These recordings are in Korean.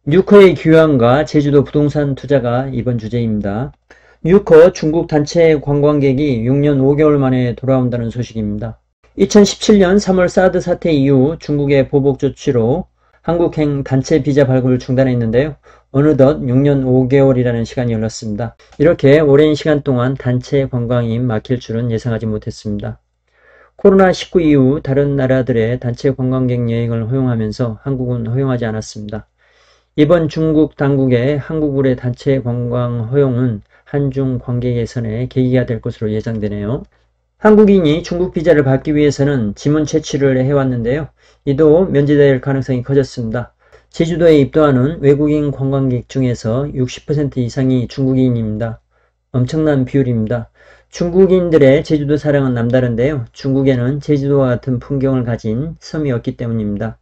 뉴커의 귀환과 제주도 부동산 투자가 이번 주제입니다. 뉴커 중국 단체 관광객이 6년 5개월 만에 돌아온다는 소식입니다. 2017년 3월 사드 사태 이후 중국의 보복 조치로 한국행 단체 비자 발급을 중단했는데요. 어느덧 6년 5개월이라는 시간이 흘렀습니다. 이렇게 오랜 시간 동안 단체 관광이 막힐 줄은 예상하지 못했습니다. 코로나19 이후 다른 나라들의 단체 관광객 여행을 허용하면서 한국은 허용하지 않았습니다. 이번 중국 당국의 한국의 단체 관광 허용은 한중 관계 개선의 계기가 될 것으로 예상되네요. 한국인이 중국 비자를 받기 위해서는 지문 채취를 해왔는데요. 이도 면제될 가능성이 커졌습니다. 제주도에 입도하는 외국인 관광객 중에서 60% 이상이 중국인입니다. 엄청난 비율입니다. 중국인들의 제주도 사랑은 남다른데요. 중국에는 제주도와 같은 풍경을 가진 섬이 없기 때문입니다.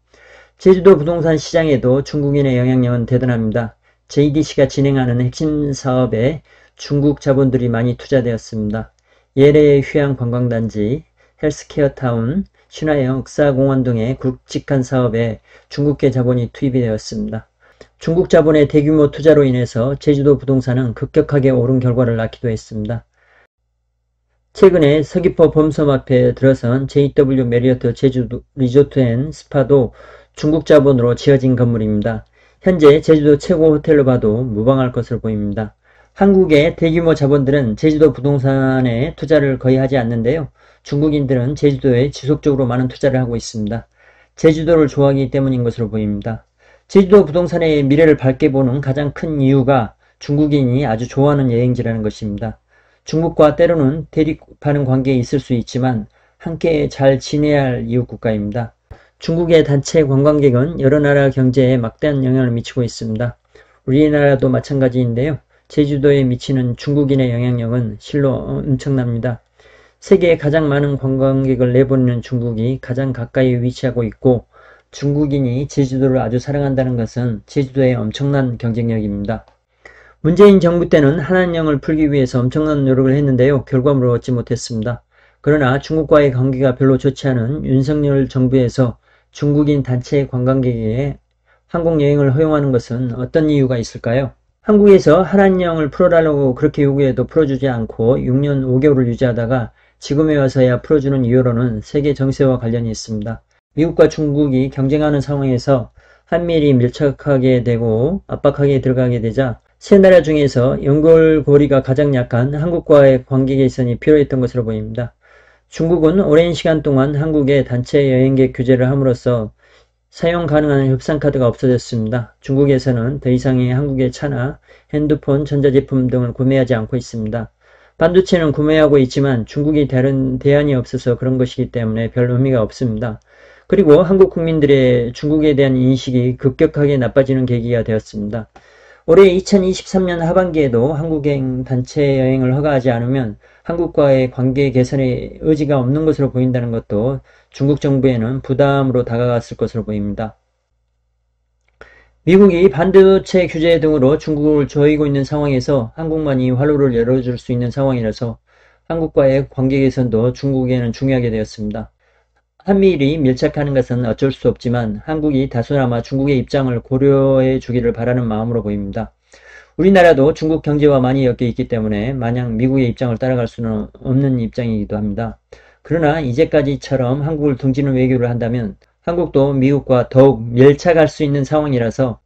제주도 부동산 시장에도 중국인의 영향력은 대단합니다. JDC가 진행하는 핵심 사업에 중국 자본들이 많이 투자되었습니다. 예래의 휴양 관광단지, 헬스케어타운, 신화의 역사공원 등의 굵직한 사업에 중국계 자본이 투입이 되었습니다. 중국 자본의 대규모 투자로 인해서 제주도 부동산은 급격하게 오른 결과를 낳기도 했습니다. 최근에 서귀포 범섬 앞에 들어선 JW 메리어트 제주도 리조트 앤 스파도 중국 자본으로 지어진 건물입니다. 현재 제주도 최고 호텔로 봐도 무방할 것으로 보입니다. 한국의 대규모 자본들은 제주도 부동산에 투자를 거의 하지 않는데요. 중국인들은 제주도에 지속적으로 많은 투자를 하고 있습니다. 제주도를 좋아하기 때문인 것으로 보입니다. 제주도 부동산의 미래를 밝게 보는 가장 큰 이유가 중국인이 아주 좋아하는 여행지라는 것입니다. 중국과 때로는 대립하는 관계에 있을 수 있지만 함께 잘 지내야 할 이웃 국가입니다. 중국의 단체 관광객은 여러 나라 경제에 막대한 영향을 미치고 있습니다. 우리나라도 마찬가지인데요. 제주도에 미치는 중국인의 영향력은 실로 엄청납니다. 세계에 가장 많은 관광객을 내보내는 중국이 가장 가까이 위치하고 있고 중국인이 제주도를 아주 사랑한다는 것은 제주도의 엄청난 경쟁력입니다. 문재인 정부 때는 한한령을 풀기 위해서 엄청난 노력을 했는데요. 결과물을 얻지 못했습니다. 그러나 중국과의 관계가 별로 좋지 않은 윤석열 정부에서 중국인 단체 관광객에게 한국 여행을 허용하는 것은 어떤 이유가 있을까요? 한국에서 한한령을 풀어달라고 그렇게 요구해도 풀어주지 않고 6년 5개월을 유지하다가 지금에 와서야 풀어주는 이유로는 세계 정세와 관련이 있습니다. 미국과 중국이 경쟁하는 상황에서 한미일이 밀착하게 되고 압박하게 들어가게 되자 세 나라 중에서 연결고리가 가장 약한 한국과의 관계 개선이 필요했던 것으로 보입니다. 중국은 오랜 시간 동안 한국에 단체 여행객 규제를 함으로써 사용 가능한 협상카드가 없어졌습니다. 중국에서는 더 이상의 한국의 차나 핸드폰, 전자제품 등을 구매하지 않고 있습니다. 반도체는 구매하고 있지만 중국이 다른 대안이 없어서 그런 것이기 때문에 별 의미가 없습니다. 그리고 한국 국민들의 중국에 대한 인식이 급격하게 나빠지는 계기가 되었습니다. 올해 2023년 하반기에도 한국행 단체 여행을 허가하지 않으면 한국과의 관계 개선의 의지가 없는 것으로 보인다는 것도 중국 정부에는 부담으로 다가갔을 것으로 보입니다. 미국이 반도체 규제 등으로 중국을 조이고 있는 상황에서 한국만이 활로를 열어줄 수 있는 상황이라서 한국과의 관계 개선도 중국에는 중요하게 되었습니다. 한미일이 밀착하는 것은 어쩔 수 없지만 한국이 다소나마 중국의 입장을 고려해 주기를 바라는 마음으로 보입니다. 우리나라도 중국 경제와 많이 엮여 있기 때문에 마냥 미국의 입장을 따라갈 수는 없는 입장이기도 합니다. 그러나 이제까지처럼 한국을 등지는 외교를 한다면 한국도 미국과 더욱 밀착할 수 있는 상황이라서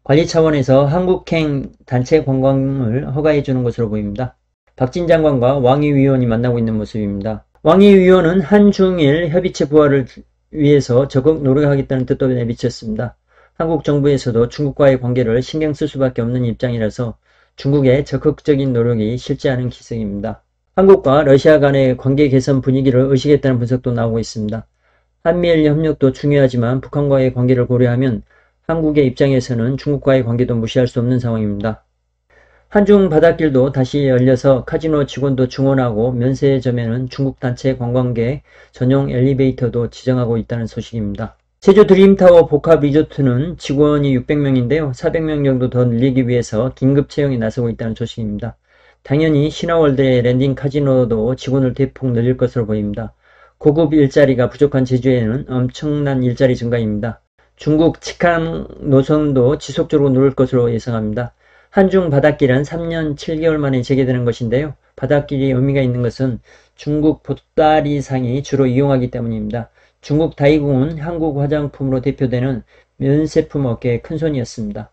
관리 차원에서 한국행 단체 관광을 허가해 주는 것으로 보입니다. 박진 장관과 왕이 위원이 만나고 있는 모습입니다. 왕이 위원은 한중일 협의체 부활을 위해서 적극 노력하겠다는 뜻도 내비쳤습니다. 한국 정부에서도 중국과의 관계를 신경 쓸 수밖에 없는 입장이라서 중국의 적극적인 노력이 쉽지 않은 기색입니다. 한국과 러시아 간의 관계 개선 분위기를 의식했다는 분석도 나오고 있습니다. 한미일 협력도 중요하지만 북한과의 관계를 고려하면 한국의 입장에서는 중국과의 관계도 무시할 수 없는 상황입니다. 한중 바닷길도 다시 열려서 카지노 직원도 증원하고 면세점에는 중국 단체 관광객 전용 엘리베이터도 지정하고 있다는 소식입니다. 제주 드림타워 복합 리조트는 직원이 600명인데요. 400명 정도 더 늘리기 위해서 긴급 채용에 나서고 있다는 소식입니다. 당연히 신화월드의 랜딩 카지노도 직원을 대폭 늘릴 것으로 보입니다. 고급 일자리가 부족한 제주에는 엄청난 일자리 증가입니다. 중국 직항 노선도 지속적으로 누를 것으로 예상합니다. 한중 바닷길은 3년 7개월 만에 재개되는 것인데요. 바닷길이 의미가 있는 것은 중국 보따리상이 주로 이용하기 때문입니다. 중국 다이공은 한국 화장품으로 대표되는 면세품 업계의 큰손이었습니다.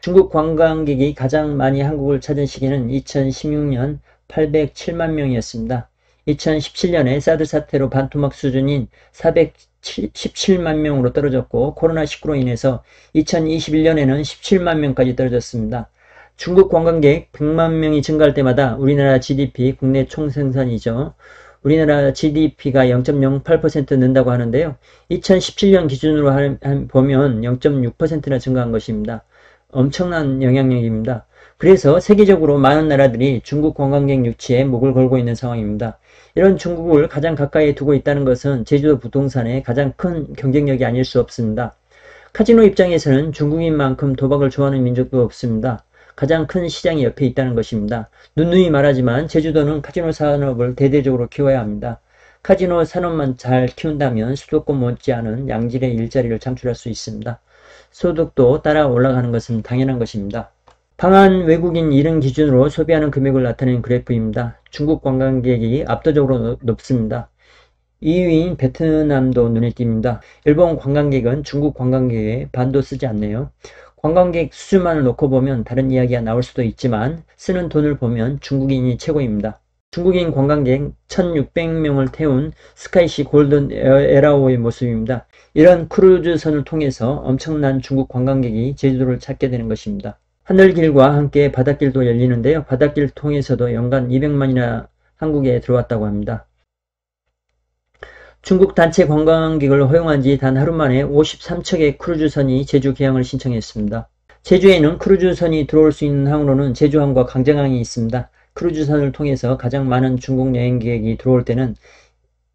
중국 관광객이 가장 많이 한국을 찾은 시기는 2016년 807만 명이었습니다. 2017년에 사드 사태로 반토막 수준인 417만 명으로 떨어졌고 코로나19로 인해서 2021년에는 17만 명까지 떨어졌습니다. 중국 관광객 100만 명이 증가할 때마다 우리나라 GDP, 국내 총생산이죠. 우리나라 GDP가 0.08% 는다고 하는데요. 2017년 기준으로 보면 0.6%나 증가한 것입니다. 엄청난 영향력입니다. 그래서 세계적으로 많은 나라들이 중국 관광객 유치에 목을 걸고 있는 상황입니다. 이런 중국을 가장 가까이 두고 있다는 것은 제주도 부동산의 가장 큰 경쟁력이 아닐 수 없습니다. 카지노 입장에서는 중국인만큼 도박을 좋아하는 민족도 없습니다. 가장 큰 시장이 옆에 있다는 것입니다. 누누이 말하지만 제주도는 카지노 산업을 대대적으로 키워야 합니다. 카지노 산업만 잘 키운다면 수도권 못지않은 양질의 일자리를 창출할 수 있습니다. 소득도 따라 올라가는 것은 당연한 것입니다. 방한 외국인 1인 기준으로 소비하는 금액을 나타낸 그래프입니다. 중국 관광객이 압도적으로 높습니다. 2위인 베트남도 눈에 띕니다. 일본 관광객은 중국 관광객의 반도 쓰지 않네요. 관광객 수준만을 놓고 보면 다른 이야기가 나올 수도 있지만 쓰는 돈을 보면 중국인이 최고입니다. 중국인 관광객 1600명을 태운 스카이시 골든 에라오의 모습입니다. 이런 크루즈선을 통해서 엄청난 중국 관광객이 제주도를 찾게 되는 것입니다. 하늘길과 함께 바닷길도 열리는데요. 바닷길 통해서도 연간 200만이나 한국에 들어왔다고 합니다. 중국 단체 관광객을 허용한 지 단 하루 만에 53척의 크루즈선이 제주 개항을 신청했습니다. 제주에는 크루즈선이 들어올 수 있는 항으로는 제주항과 강정항이 있습니다. 크루즈선을 통해서 가장 많은 중국 여행객이 들어올 때는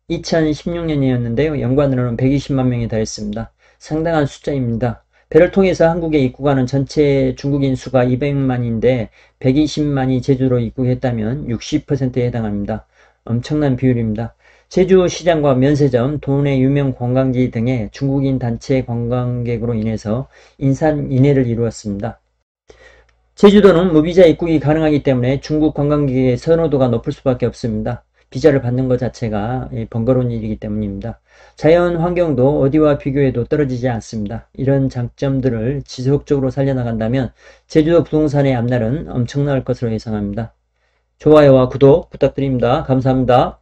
2016년이었는데요. 연관으로는 120만 명에 달했습니다. 상당한 숫자입니다. 배를 통해서 한국에 입국하는 전체 중국인 수가 200만인데 120만이 제주로 입국했다면 60%에 해당합니다. 엄청난 비율입니다. 제주 시장과 면세점, 도내 유명 관광지 등의 중국인 단체 관광객으로 인해서 인산인해를 이루었습니다. 제주도는 무비자 입국이 가능하기 때문에 중국 관광객의 선호도가 높을 수밖에 없습니다. 비자를 받는 것 자체가 번거로운 일이기 때문입니다. 자연 환경도 어디와 비교해도 떨어지지 않습니다. 이런 장점들을 지속적으로 살려나간다면 제주도 부동산의 앞날은 엄청날 것으로 예상합니다. 좋아요와 구독 부탁드립니다. 감사합니다.